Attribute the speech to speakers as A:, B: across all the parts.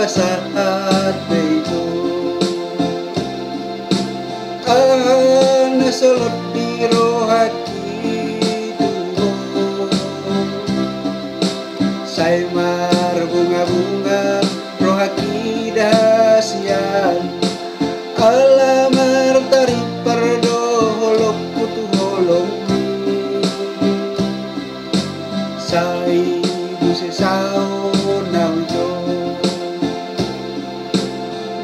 A: saat itu ana solot di rohaki tuho say mar bunga-bunga rohaki dahasian alamar tari pardo holok kutu holong say buse sao naujo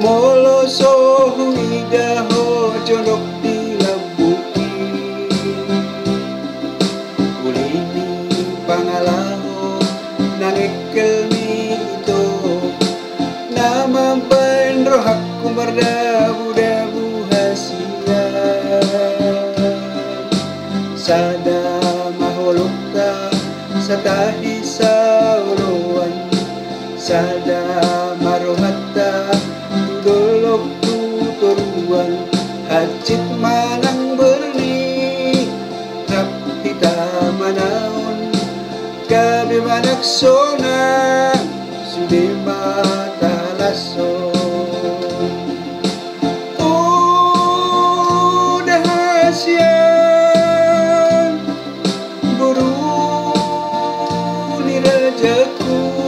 A: molo sohung idaho jondok di labuki kulini pangalaho nangekel mi ito namampan rohak kumbardabu-dabu hasian sada maholokta satahi sauluan sada marohatta tudolok tuturuan hajit manang berni rap hita manaon kabe manaksona sude mata lason dahasian buru ni rajaku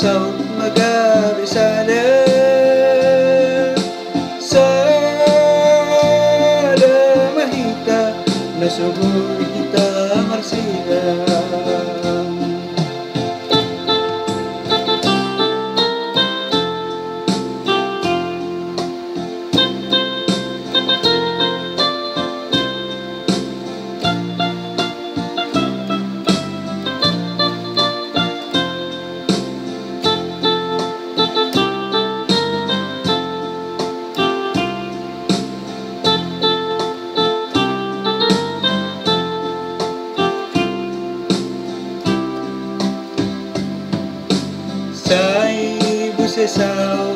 A: saut magabi sada mahita nasugoy kita marsilang say buse sao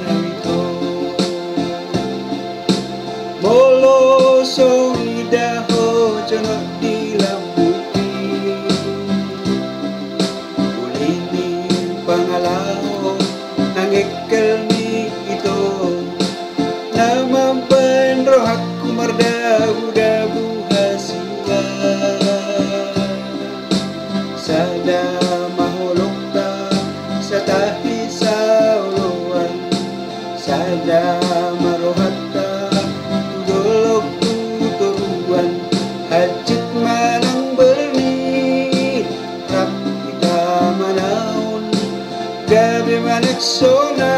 A: nawito molo so idaho jonok di labuki ulini pangalaho nangekel mi ito namampan rohak kumardabu-dabu hasian sada satahi sauluan sada marohatta tudolok tuturuan hajit manang berni rap kita manaon gabi manaksona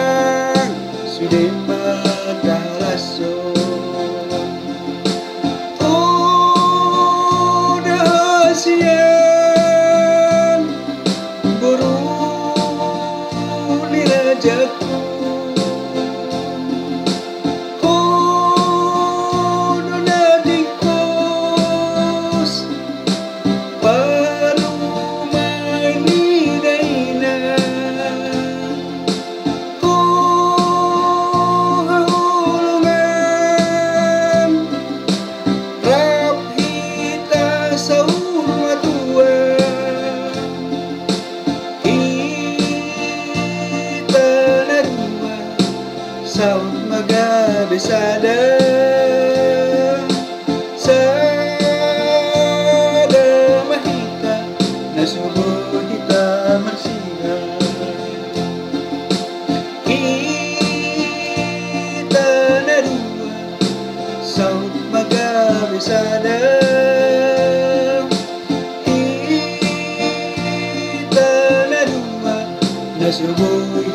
A: sude mata lason dahasian buru rajaku donadikos parumay ni dayna hahulungan rap hita sa umatuan saut magabi sada mahita nasugoy kita marsilang kita narua saut magabi sada kita narua nasugoy